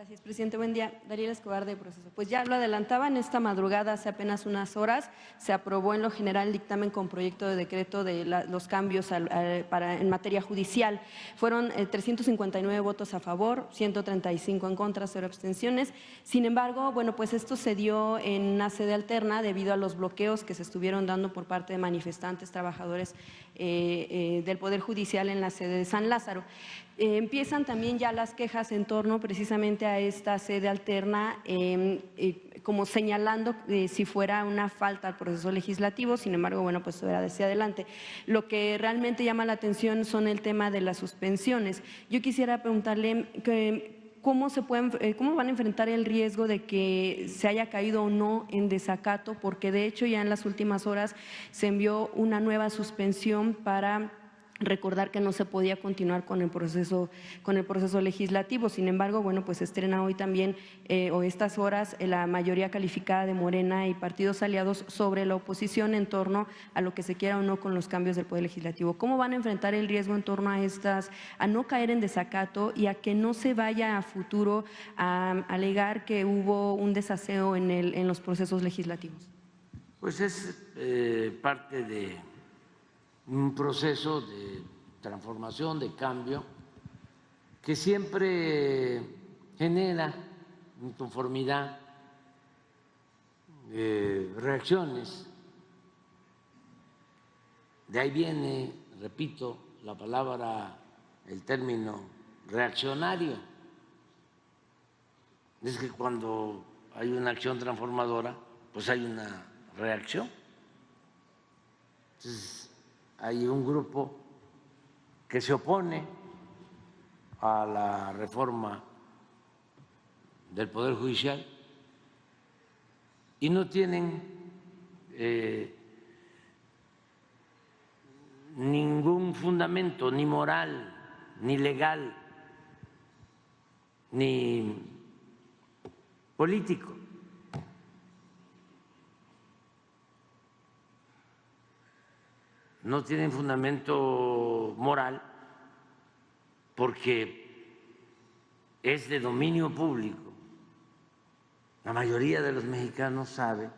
Gracias, presidente. Buen día. Dariela Escobar, de Proceso. Pues ya lo adelantaba, en esta madrugada, hace apenas unas horas, se aprobó en lo general el dictamen con proyecto de decreto de los cambios en materia judicial. Fueron 359 votos a favor, 135 en contra, 0 abstenciones. Sin embargo, bueno, pues esto se dio en una sede alterna debido a los bloqueos que se estuvieron dando por parte de manifestantes, trabajadores del Poder Judicial en la sede de San Lázaro. Empiezan también ya las quejas en torno precisamente a esta sede alterna, como señalando si fuera una falta al proceso legislativo. Sin embargo, bueno, pues verá hacia adelante. Lo que realmente llama la atención son el tema de las suspensiones. Yo quisiera preguntarle ¿cómo van a enfrentar el riesgo de que se haya caído o no en desacato? Porque de hecho ya en las últimas horas se envió una nueva suspensión para recordar que no se podía continuar con el proceso legislativo. Sin embargo, bueno, pues se estrena hoy también o estas horas la mayoría calificada de Morena y partidos aliados sobre la oposición en torno a lo que se quiera o no con los cambios del Poder Legislativo. ¿Cómo van a enfrentar el riesgo en torno a no caer en desacato y a que no se vaya a futuro a alegar que hubo un desaseo en los procesos legislativos? Pues es parte de un proceso de transformación, de cambio, que siempre genera inconformidad, reacciones. De ahí viene, repito, la palabra, el término reaccionario. Es que cuando hay una acción transformadora, pues hay una reacción. Entonces, hay un grupo que se opone a la reforma del Poder Judicial y no tienen ningún fundamento, ni moral, ni legal, ni político. No tienen fundamento moral porque es de dominio público. La mayoría de los mexicanos sabe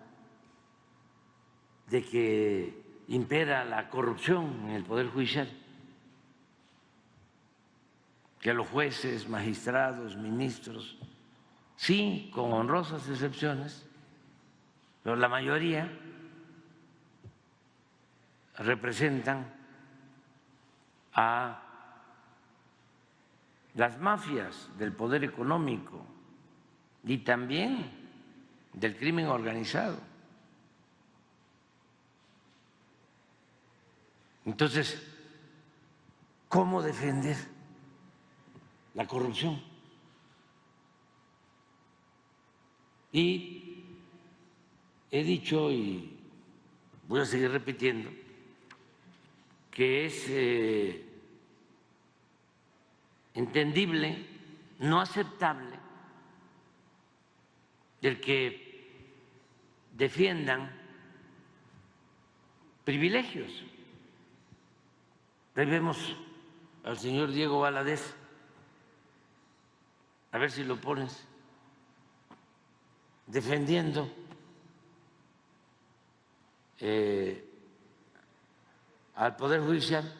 de que impera la corrupción en el Poder Judicial, que los jueces, magistrados, ministros, sí, con honrosas excepciones, pero la mayoría representan a las mafias del poder económico y también del crimen organizado. Entonces, ¿cómo defender la corrupción? Y he dicho y voy a seguir repitiendo que es entendible, no aceptable, el que defiendan privilegios. Ahí vemos al señor Diego Valadez, a ver si lo pones, defendiendo al Poder Judicial.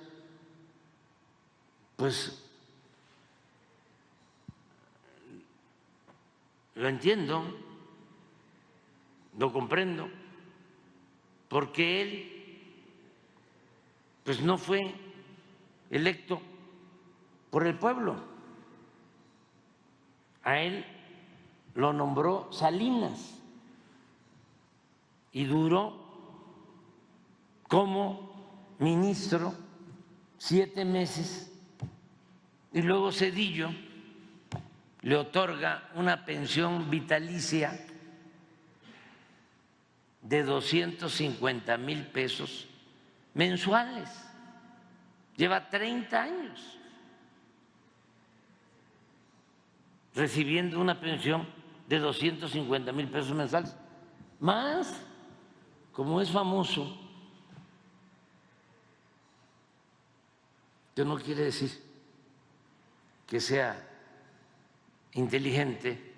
Pues lo entiendo, lo comprendo, porque él pues no fue electo por el pueblo, a él lo nombró Salinas y duró como ministro 7 meses y luego Zedillo le otorga una pensión vitalicia de 250,000 pesos mensuales. Lleva 30 años recibiendo una pensión de 250,000 pesos mensuales. Más, como es famoso, que no quiere decir que sea inteligente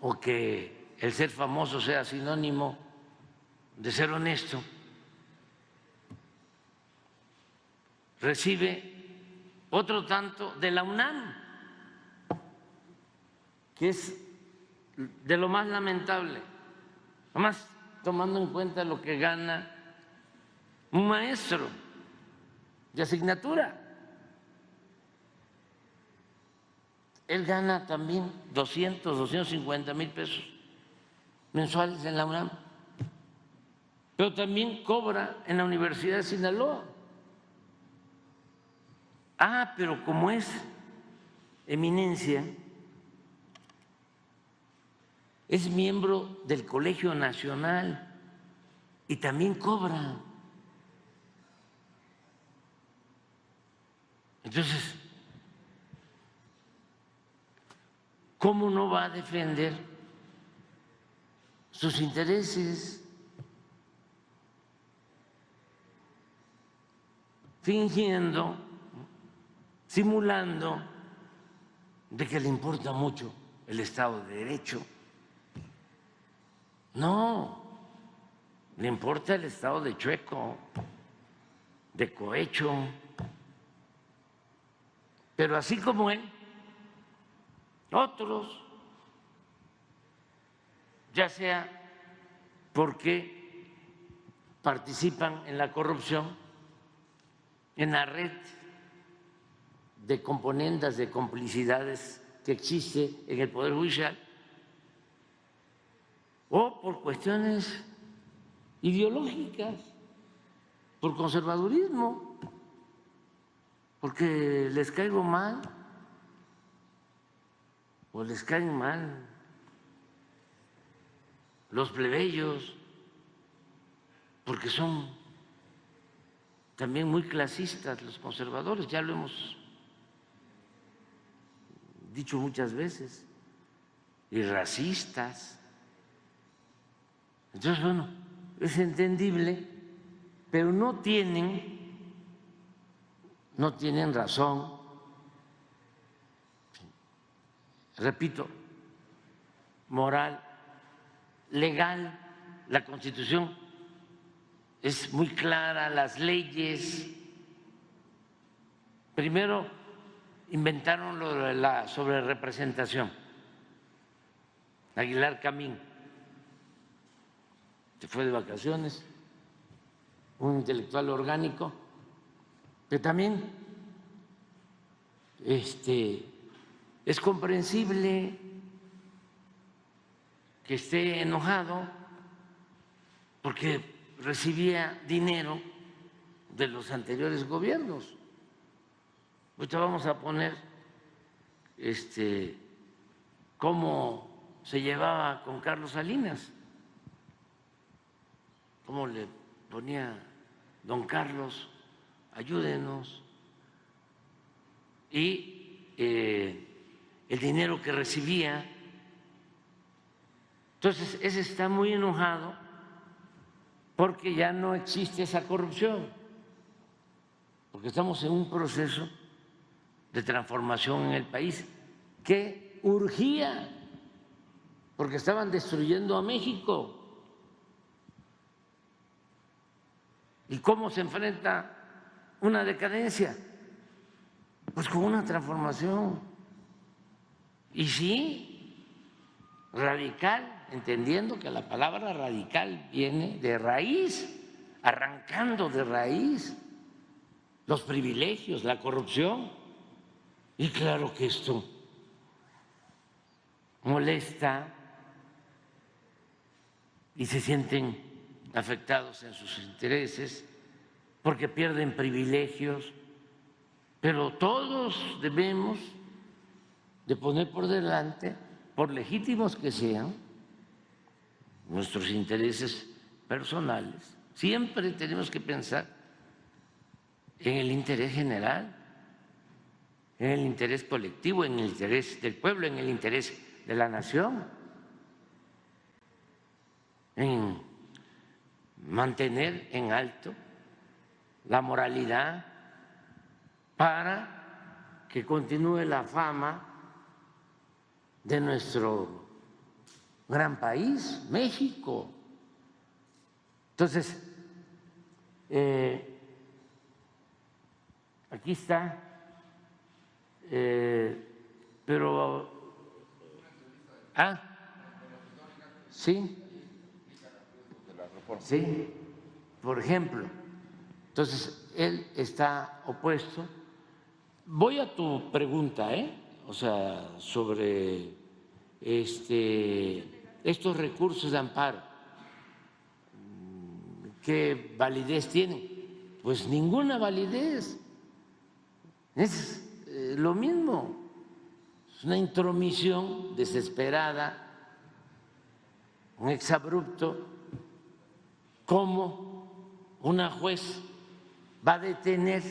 o que el ser famoso sea sinónimo de ser honesto, recibe otro tanto de la UNAM, que es de lo más lamentable, nomás tomando en cuenta lo que gana un maestro de asignatura. Él gana también 250 mil pesos mensuales en la UNAM, pero también cobra en la Universidad de Sinaloa. Pero como es eminencia, es miembro del Colegio Nacional y también cobra. Entonces, ¿cómo no va a defender sus intereses? Fingiendo, simulando de que le importa mucho el Estado de Derecho. No, le importa el Estado de chueco, de cohecho. Pero así como él, otros, ya sea porque participan en la corrupción, en la red de componendas, de complicidades que existe en el Poder Judicial, o por cuestiones ideológicas, por conservadurismo, porque les caigo mal o les caen mal los plebeyos, porque son también muy clasistas los conservadores, ya lo hemos dicho muchas veces, y racistas. Entonces, bueno, es entendible, pero no tienen razón. Repito, moral, legal, la Constitución es muy clara, las leyes. Primero inventaron lo de la sobrerepresentación. Aguilar Camín se fue de vacaciones, un intelectual orgánico, que también es comprensible que esté enojado porque recibía dinero de los anteriores gobiernos. Ahorita vamos a poner cómo se llevaba con Carlos Salinas, cómo le ponía don Carlos, ayúdenos, y el dinero que recibía. Entonces, ese está muy enojado porque ya no existe esa corrupción, porque estamos en un proceso de transformación en el país que urgía, porque estaban destruyendo a México. ¿Y cómo se enfrenta una decadencia? Pues con una transformación. Y sí, radical, entendiendo que la palabra radical viene de raíz, arrancando de raíz los privilegios, la corrupción. Y claro que esto molesta y se sienten afectados en sus intereses porque pierden privilegios, pero todos debemos de poner por delante, por legítimos que sean, nuestros intereses personales. Siempre tenemos que pensar en el interés general, en el interés colectivo, en el interés del pueblo, en el interés de la nación, en mantener en alto la moralidad para que continúe la fama de nuestro gran país, México. Entonces, aquí está, pero, sí, sí, por ejemplo, entonces él está opuesto. Voy a tu pregunta, o sea, sobre estos recursos de amparo, ¿qué validez tienen? Pues ninguna validez. Es lo mismo, es una intromisión desesperada, un exabrupto. ¿Cómo una juez va a detener?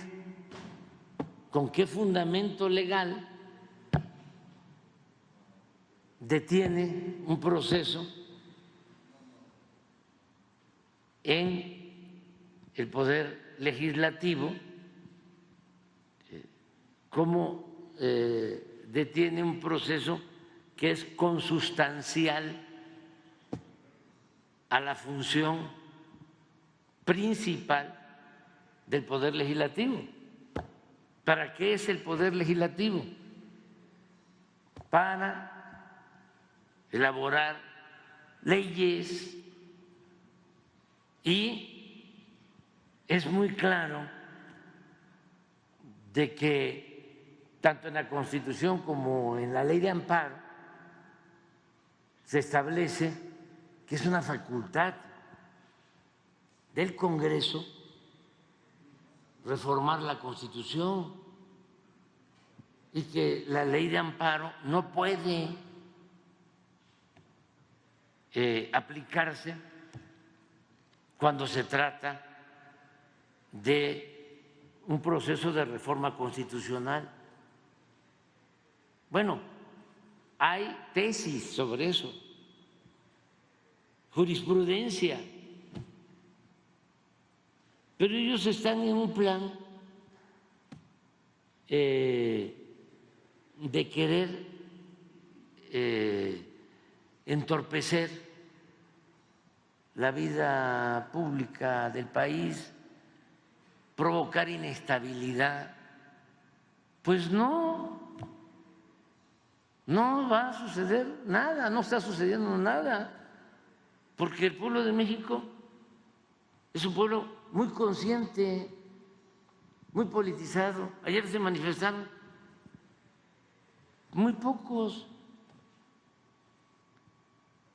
¿Con qué fundamento legal detiene un proceso en el Poder Legislativo? ¿Cómo detiene un proceso que es consustancial a la función principal del Poder Legislativo? ¿Para qué es el Poder Legislativo? Para elaborar leyes, y es muy claro de que tanto en la Constitución como en la Ley de Amparo se establece que es una facultad del Congreso reformar la Constitución y que la Ley de Amparo no puede aplicarse cuando se trata de un proceso de reforma constitucional. Bueno, hay tesis sobre eso, jurisprudencia, pero ellos están en un plan de querer entorpecer la vida pública del país, provocar inestabilidad. Pues no va a suceder nada, no está sucediendo nada, porque el pueblo de México es un pueblo muy consciente, muy politizado. Ayer se manifestaron muy pocos,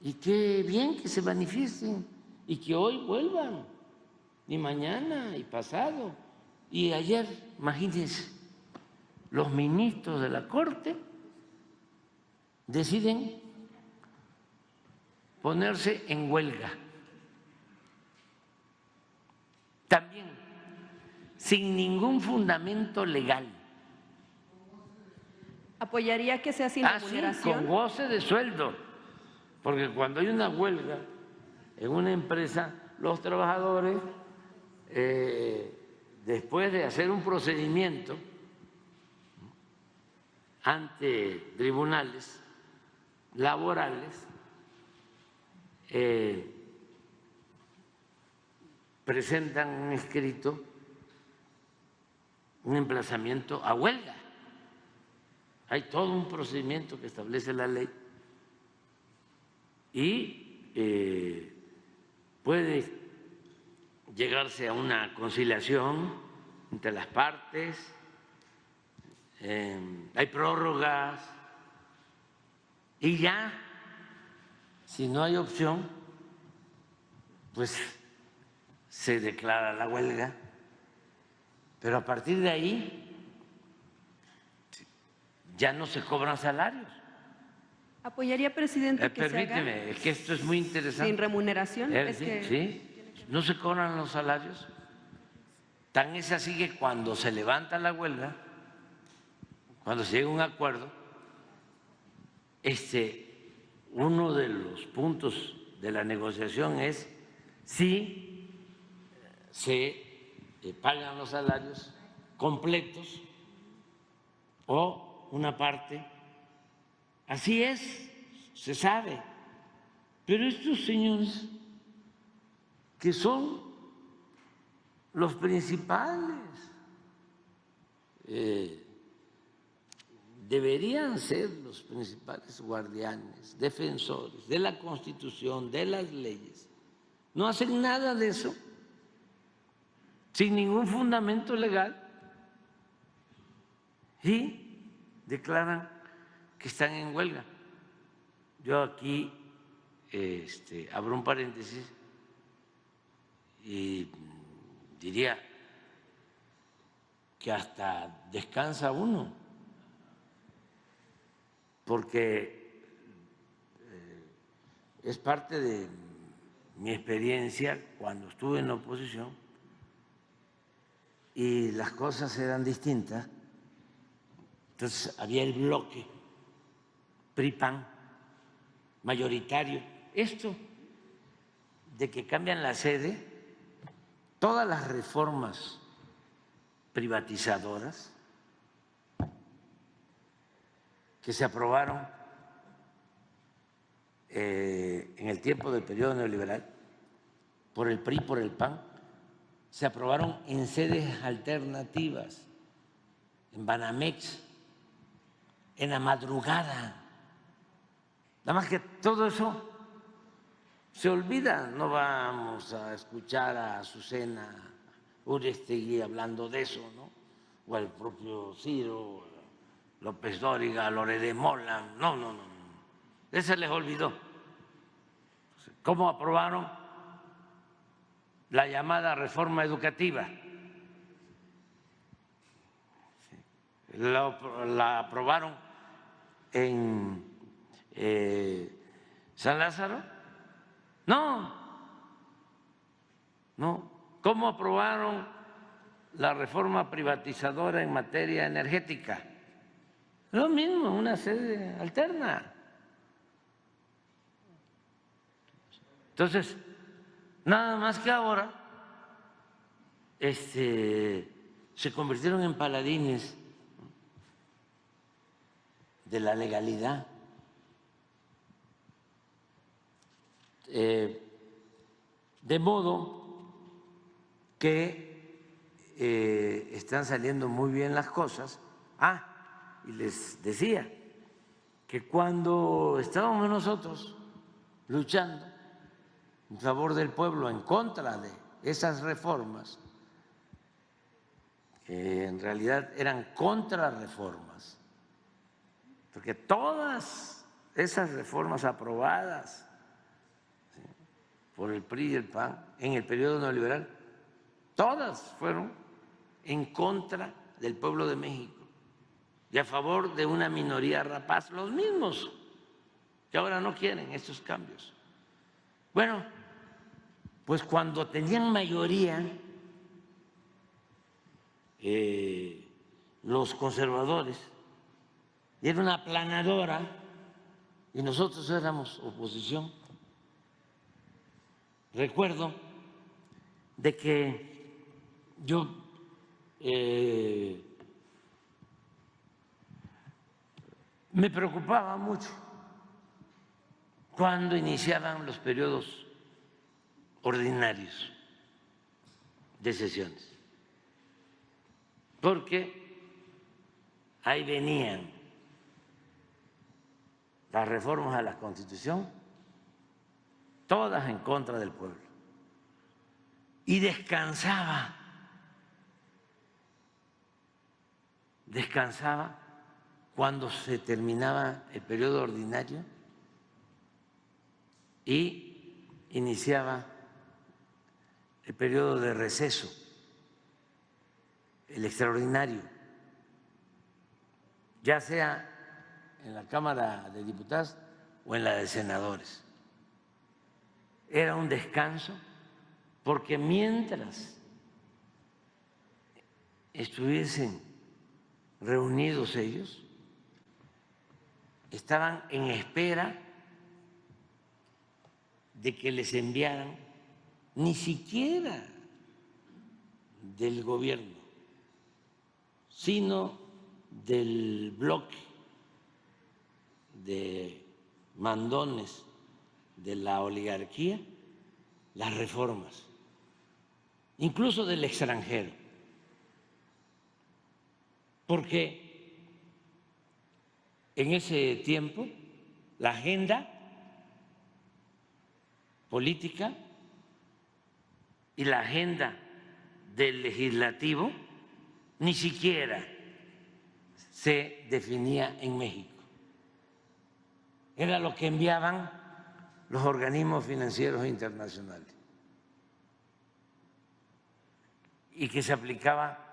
y qué bien que se manifiesten y que hoy vuelvan, y mañana y pasado. Y ayer, imagínense, los ministros de la Corte deciden ponerse en huelga, también sin ningún fundamento legal. ¿Apoyaría que sea sin remuneración? Con goce de sueldo, porque cuando hay una huelga en una empresa, los trabajadores, después de hacer un procedimiento ante tribunales laborales, presentan un escrito, un emplazamiento a huelga. Hay todo un procedimiento que establece la ley y puede llegarse a una conciliación entre las partes, hay prórrogas, y ya, si no hay opción, pues se declara la huelga, pero a partir de ahí ya no se cobran salarios. ¿Apoyaría, presidente, que Permíteme, se haga es que esto es muy interesante. sin remuneración? Sí, no se cobran los salarios. Tan es así que cuando se levanta la huelga, cuando se llega a un acuerdo, uno de los puntos de la negociación es si se pagan los salarios completos o una parte así es, se sabe. Pero estos señores, que son los principales, deberían ser los principales guardianes, defensores de la Constitución, de las leyes. No hacen nada de eso, sin ningún fundamento legal, y declaran que están en huelga. Yo aquí abro un paréntesis y diría que hasta descansa uno, porque es parte de mi experiencia cuando estuve en la oposición y las cosas eran distintas. Entonces había el bloque PRI-PAN mayoritario. Esto de que cambian la sede, todas las reformas privatizadoras que se aprobaron en el tiempo del periodo neoliberal por el PRI, por el PAN, se aprobaron en sedes alternativas, en Banamex, en la madrugada. Nada más que todo eso se olvida. No vamos a escuchar a Azucena Urestegui hablando de eso, ¿no? O al propio Ciro, López Dóriga, Lore de Mola. No. Eso les olvidó. ¿Cómo aprobaron la llamada reforma educativa? La aprobaron en San Lázaro. No. ¿Cómo aprobaron la reforma privatizadora en materia energética? Lo mismo, una sede alterna. Entonces, nada más que ahora se convirtieron en paladines de la legalidad. De modo que están saliendo muy bien las cosas. Y les decía que cuando estábamos nosotros luchando en favor del pueblo, en contra de esas reformas, que en realidad eran contrarreformas, porque todas esas reformas aprobadas por el PRI y el PAN en el periodo neoliberal, todas fueron en contra del pueblo de México y a favor de una minoría rapaz, los mismos que ahora no quieren estos cambios. Bueno, pues cuando tenían mayoría los conservadores, y era una aplanadora, y nosotros éramos oposición. Recuerdo de que yo me preocupaba mucho cuando iniciaban los periodos ordinarios de sesiones, porque ahí venían las reformas a la Constitución, todas en contra del pueblo, y descansaba cuando se terminaba el periodo ordinario y iniciaba el periodo de receso, el extraordinario, ya sea en la Cámara de Diputados o en la de Senadores. Era un descanso porque mientras estuviesen reunidos ellos, estaban en espera de que les enviaran, ni siquiera del gobierno, sino del bloque de mandones de la oligarquía las reformas, incluso del extranjero, porque en ese tiempo la agenda política y la agenda del legislativo ni siquiera se definía en México. Era lo que enviaban los organismos financieros internacionales y que se aplicaba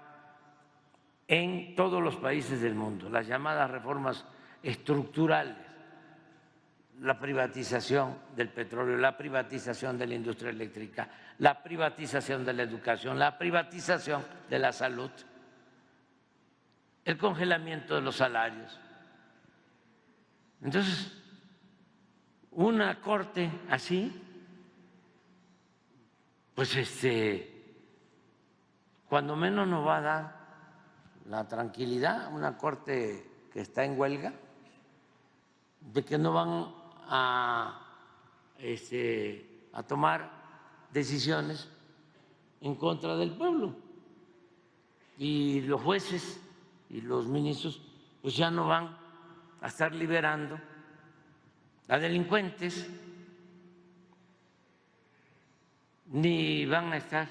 en todos los países del mundo, las llamadas reformas estructurales, la privatización del petróleo, la privatización de la industria eléctrica, la privatización de la educación, la privatización de la salud, el congelamiento de los salarios. Entonces, una corte así, pues cuando menos nos va a dar la tranquilidad, una corte que está en huelga, de que no van a tomar decisiones en contra del pueblo. Y los jueces y los ministros pues ya no van a estar liberando a delincuentes, ni van a estar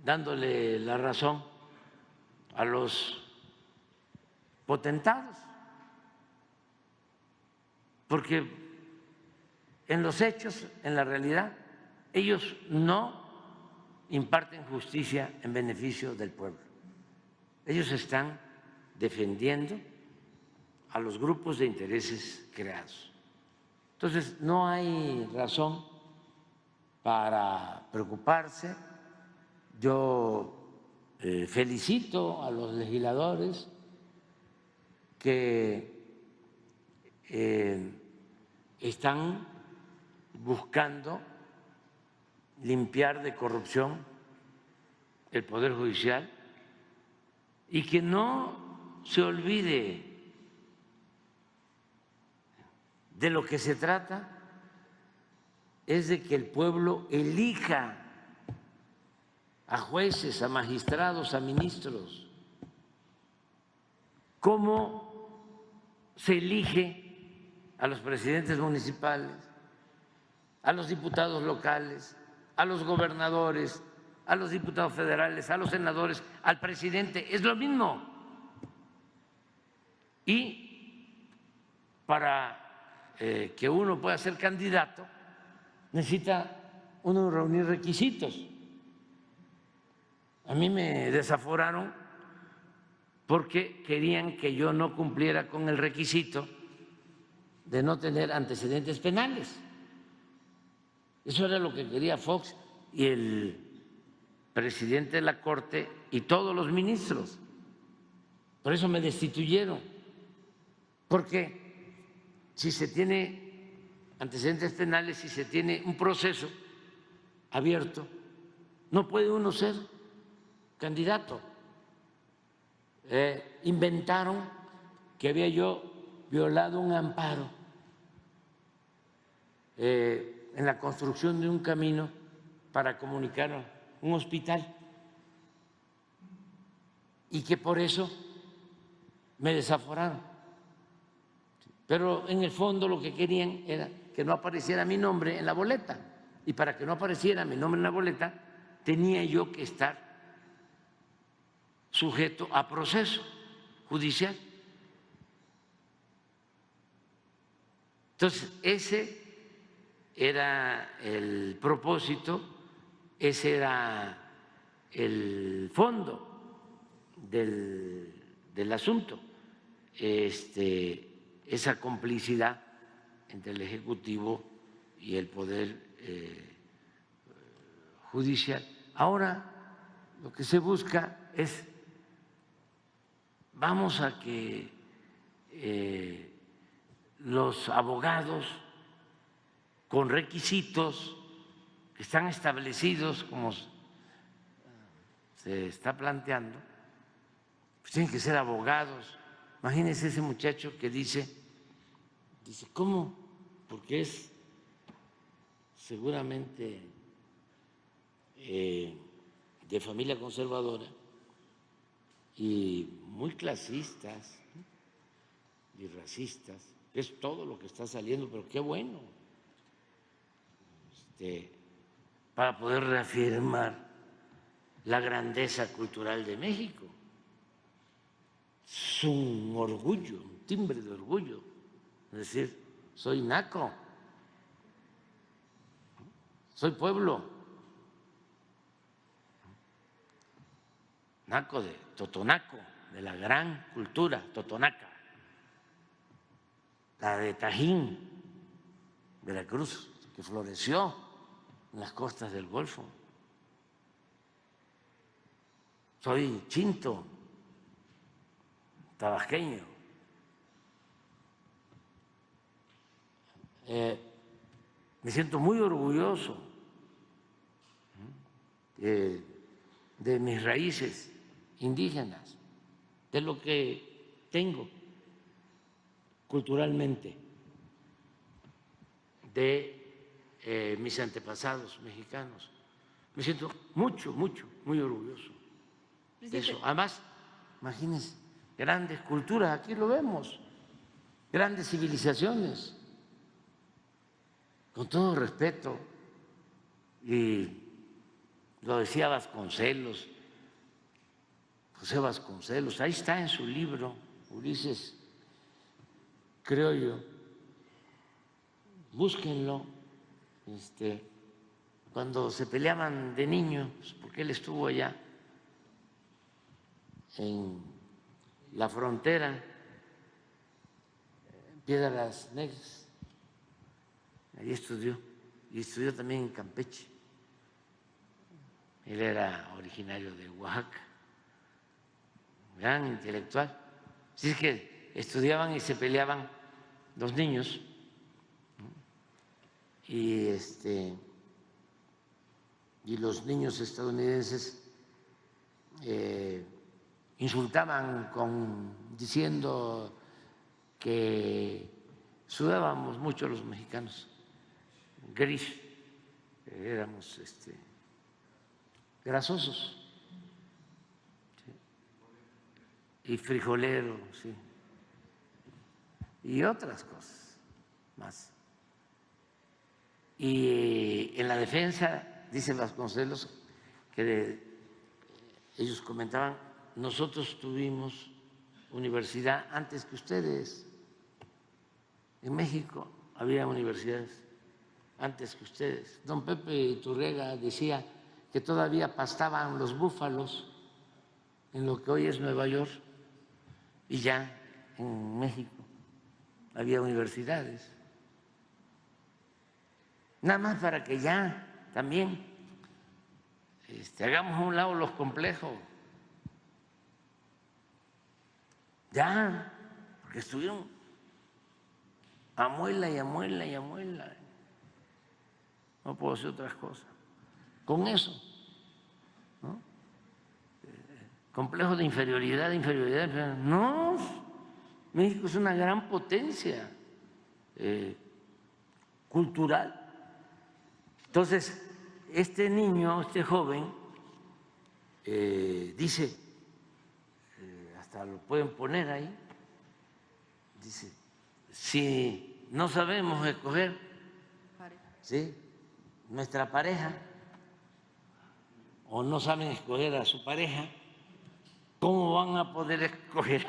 dándole la razón a los potentados, porque en los hechos, en la realidad, ellos no imparten justicia en beneficio del pueblo. Ellos están defendiendo a los grupos de intereses creados. Entonces, no hay razón para preocuparse. Yo felicito a los legisladores que están buscando limpiar de corrupción el Poder Judicial y que no se olvide de lo que se trata es de que el pueblo elija a jueces, a magistrados, a ministros. ¿Cómo se elige a los presidentes municipales, a los diputados locales, a los gobernadores, a los diputados federales, a los senadores, al presidente? Es lo mismo. Y para que uno pueda ser candidato necesita uno reunir requisitos. A mí me desaforaron porque querían que yo no cumpliera con el requisito de no tener antecedentes penales. Eso era lo que quería Fox y el presidente de la Corte y todos los ministros. Por eso me destituyeron, porque si se tiene antecedentes penales, si se tiene un proceso abierto, no puede uno ser candidato. Inventaron que había yo violado un amparo en la construcción de un camino para comunicar un hospital y que por eso me desaforaron. Pero en el fondo lo que querían era que no apareciera mi nombre en la boleta, y para que no apareciera mi nombre en la boleta tenía yo que estar sujeto a proceso judicial. Entonces, ese era el propósito, ese era el fondo del asunto, esa complicidad entre el Ejecutivo y el Poder Judicial. Ahora lo que se busca es, vamos a que los abogados con requisitos que están establecidos, como se está planteando, pues tienen que ser abogados Imagínense ese muchacho que dice, ¿cómo? Porque es seguramente de familia conservadora y muy clasistas y racistas. Es todo lo que está saliendo, pero qué bueno, para poder reafirmar la grandeza cultural de México. Es un orgullo, un timbre de orgullo, es decir, soy naco, soy pueblo, naco de Totonaco, de la gran cultura totonaca, la de Tajín, Veracruz, que floreció en las costas del Golfo. Soy chinto, tabasqueño. Me siento muy orgulloso de mis raíces indígenas, de lo que tengo culturalmente, de mis antepasados mexicanos. Me siento muy orgulloso de eso. Además, imagínense, grandes culturas, aquí lo vemos, grandes civilizaciones, con todo respeto, y lo decía Vasconcelos, José Vasconcelos, ahí está en su libro, Ulises Criollo, búsquenlo, cuando se peleaban de niños, porque él estuvo allá en la frontera, Piedras Negras, ahí estudió, y estudió también en Campeche. Él era originario de Oaxaca, gran intelectual. Así es que estudiaban y se peleaban los niños, y los niños estadounidenses insultaban diciendo que sudábamos mucho los mexicanos, gris, éramos grasosos, ¿sí? Y frijoleros, sí, y otras cosas más. Y en la defensa, dice Vasconcelos, que ellos comentaban, nosotros tuvimos universidad antes que ustedes. En México había universidades antes que ustedes. Don Pepe Iturriaga decía que todavía pastaban los búfalos en lo que hoy es Nueva York, y ya en México había universidades. Nada más para que ya también hagamos a un lado los complejos. Ya, porque estuvieron a muela y a muela y a muela. No puedo hacer otras cosas. Con eso, ¿no? Complejo de inferioridad, no, México es una gran potencia cultural. Entonces, este niño, este joven, dice, hasta lo pueden poner ahí, dice, si no sabemos escoger, ¿sí?, nuestra pareja, o no saben escoger a su pareja, ¿cómo van a poder escoger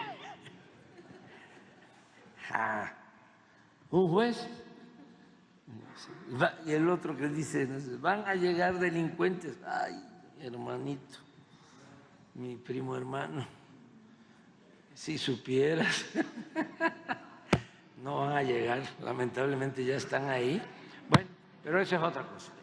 a un juez? Y el otro que dice, van a llegar delincuentes. Ay, hermanito, mi primo hermano, si supieras, no van a llegar, lamentablemente ya están ahí. Bueno, pero eso es otra cosa.